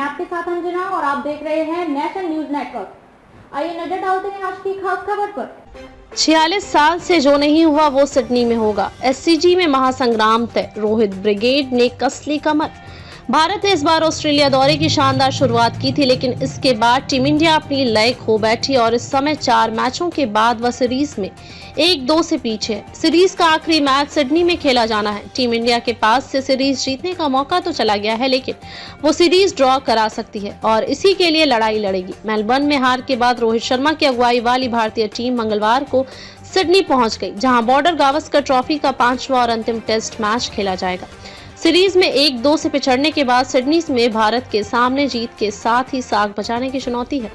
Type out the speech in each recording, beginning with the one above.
आपके साथ अंजना और आप देख रहे हैं नेशनल न्यूज नेटवर्क। आइए नजर डालते हैं आज की खास खबर पर। 46 साल से जो नहीं हुआ वो सिडनी में होगा। एससीजी में महासंग्राम तय, रोहित ब्रिगेड ने कस ली कमर। भारत ने इस बार ऑस्ट्रेलिया दौरे की शानदार शुरुआत की थी, लेकिन इसके बाद टीम इंडिया अपनी लय खो बैठी और इस समय 4 मैचों के बाद वह सीरीज में 1-2 से पीछे है। सीरीज का आखिरी मैच सिडनी में खेला जाना है। टीम इंडिया के पास से सीरीज जीतने का मौका तो चला गया है, लेकिन वो सीरीज ड्रॉ करा सकती है और इसी के लिए लड़ाई लड़ेगी। मेलबर्न में हार के बाद रोहित शर्मा की अगुवाई वाली भारतीय टीम मंगलवार को सिडनी पहुंच गई, जहां बॉर्डर गावस्कर ट्रॉफी का 5वां और अंतिम टेस्ट मैच खेला जाएगा। सीरीज में 1-2 से पिछड़ने के बाद सिडनी में भारत के सामने जीत के साथ ही साख बचाने की चुनौती है।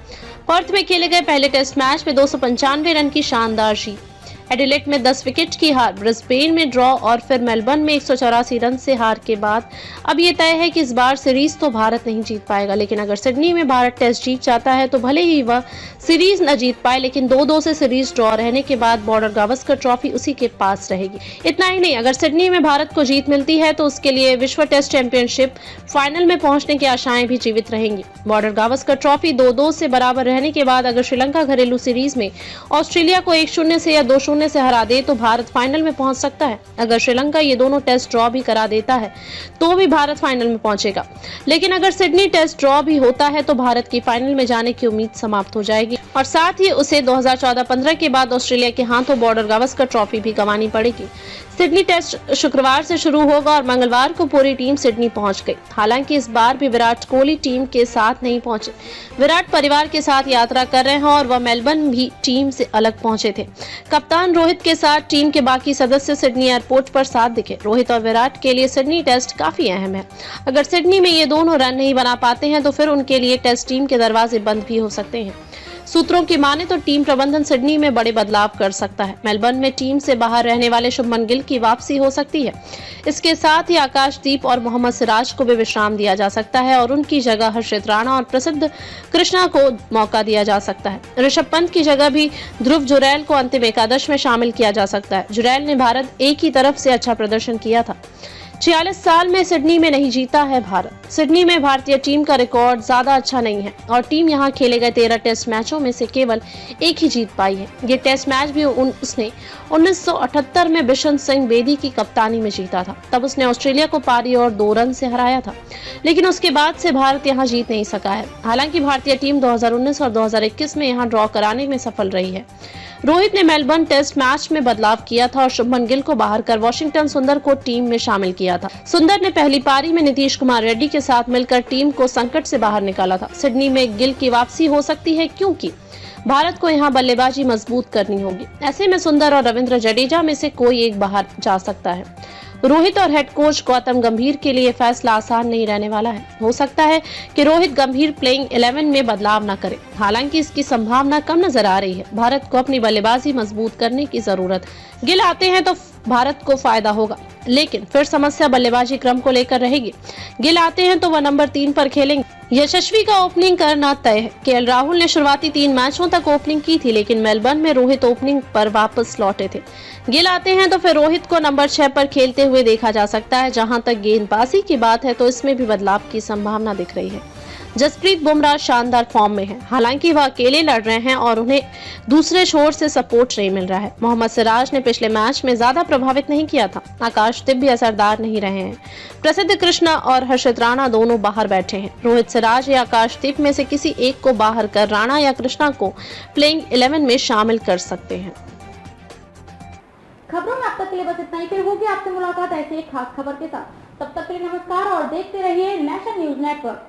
पर्थ में खेले गए पहले टेस्ट मैच में 295 रन की शानदार जीत, एडिलेड में 10 विकेट की हार, ब्रिस्बेन में ड्रॉ और फिर मेलबर्न में 184 रन से हार के बाद अब ये तय है कि इस बार सीरीज तो भारत नहीं जीत पाएगा, लेकिन अगर सिडनी में भारत टेस्ट जीत जाता है तो भले ही वह सीरीज न जीत पाए, लेकिन 2-2 से सीरीज ड्रॉ रहने के बाद बॉर्डर गावस्कर ट्रॉफी उसी के पास रहेगी। इतना ही नहीं, अगर सिडनी में भारत को जीत मिलती है तो उसके लिए विश्व टेस्ट चैंपियनशिप फाइनल में पहुंचने की आशाएं भी जीवित रहेंगी। बॉर्डर गावस्कर ट्रॉफी 2-2 से बराबर रहने के बाद अगर श्रीलंका घरेलू सीरीज में ऑस्ट्रेलिया को 1-0 से या 2-0 से हरा दे तो भारत फाइनल में पहुंच सकता है। अगर श्रीलंका ये दोनों टेस्ट ड्रॉ भी करा देता है तो भी भारत फाइनल में पहुंचेगा, लेकिन अगर सिडनी टेस्ट ड्रॉ भी होता है तो भारत की फाइनल में जाने की उम्मीद समाप्त हो जाएगी और साथ ही उसे 2014-15 के बाद ऑस्ट्रेलिया के हाथों बॉर्डर गावस्कर ट्रॉफी भी गंवानी पड़ेगी। सिडनी टेस्ट शुक्रवार से शुरू होगा और मंगलवार को पूरी टीम सिडनी पहुंच गई। हालांकि इस बार भी विराट कोहली टीम के साथ नहीं पहुंचे। विराट परिवार के साथ यात्रा कर रहे हैं और वह मेलबर्न भी टीम से अलग पहुंचे थे। कप्तान रोहित के साथ टीम के बाकी सदस्य सिडनी एयरपोर्ट पर साथ दिखे। रोहित और विराट के लिए सिडनी टेस्ट काफी अहम है। अगर सिडनी में ये दोनों रन नहीं बना पाते हैं तो फिर उनके लिए टेस्ट टीम के दरवाजे बंद भी हो सकते हैं। सूत्रों की माने तो टीम प्रबंधन सिडनी में बड़े बदलाव कर सकता है। मेलबर्न में टीम से बाहर रहने वाले शुभमन गिल की वापसी हो सकती है। इसके साथ ही आकाशदीप और मोहम्मद सिराज को भी विश्राम दिया जा सकता है और उनकी जगह हर्षित राणा और प्रसिद्ध कृष्णा को मौका दिया जा सकता है। ऋषभ पंत की जगह भी ध्रुव जुरैल को अंतिम एकादश में शामिल किया जा सकता है। जुरैल ने भारत ए की तरफ से अच्छा प्रदर्शन किया था। 46 साल में सिडनी में नहीं जीता है भारत। सिडनी में भारतीय टीम का रिकॉर्ड ज्यादा अच्छा नहीं है और टीम यहां खेले गए 13 टेस्ट मैचों में से केवल एक ही जीत पाई है। ये टेस्ट मैच भी उसने 1978 में बिशन सिंह बेदी की कप्तानी में जीता था। तब उसने ऑस्ट्रेलिया को पारी और 2 रन से हराया था, लेकिन उसके बाद से भारत यहां जीत नहीं सका है। हालांकि भारतीय टीम 2019 और 2021 में यहां ड्रॉ कराने में सफल रही है। रोहित ने मेलबर्न टेस्ट मैच में बदलाव किया था और शुभमन गिल को बाहर कर वॉशिंगटन सुंदर को टीम में शामिल किया था। सुंदर ने पहली पारी में नीतीश कुमार रेड्डी के साथ मिलकर टीम को संकट से बाहर निकाला था। सिडनी में गिल की वापसी हो सकती है क्योंकि भारत को यहां बल्लेबाजी मजबूत करनी होगी। ऐसे में सुंदर और रविंद्र जडेजा में से कोई एक बाहर जा सकता है। रोहित और हेड कोच गौतम गंभीर के लिए फैसला आसान नहीं रहने वाला है। हो सकता है कि रोहित गंभीर प्लेइंग 11 में बदलाव न करे, हालांकि इसकी संभावना कम नजर आ रही है। भारत को अपनी बल्लेबाजी मजबूत करने की जरूरत है। गिल आते हैं तो भारत को फायदा होगा, लेकिन फिर समस्या बल्लेबाजी क्रम को लेकर रहेगी। गिल आते हैं तो वह नंबर 3 पर खेलेंगे। यशस्वी का ओपनिंग करना तय है। केएल राहुल ने शुरुआती 3 मैचों तक ओपनिंग की थी, लेकिन मेलबर्न में रोहित ओपनिंग पर वापस लौटे थे। गिल आते हैं तो फिर रोहित को नंबर 6 पर खेलते हुए देखा जा सकता है। जहां तक गेंदबाजी की बात है तो इसमें भी बदलाव की संभावना दिख रही है। जसप्रीत बुमराह शानदार फॉर्म में है, हालांकि वह अकेले लड़ रहे हैं और उन्हें दूसरे छोर से सपोर्ट नहीं मिल रहा है। मोहम्मद सिराज ने पिछले मैच में ज्यादा प्रभावित नहीं किया था। आकाशदीप भी असरदार नहीं रहे हैं। प्रसिद्ध कृष्णा और हर्षित राणा दोनों बाहर बैठे हैं। रोहित, सिराज या आकाशदीप में से किसी एक को बाहर कर राणा या कृष्णा को प्लेइंग 11 में शामिल कर सकते हैं। खबरों में अब तक के लिए बस इतना ही। फिर होगी आपसे मुलाकात ऐसी एक खास खबर के साथ। तब तक के लिए नमस्कार और देखते रहिए नेशनल न्यूज नेटवर्क।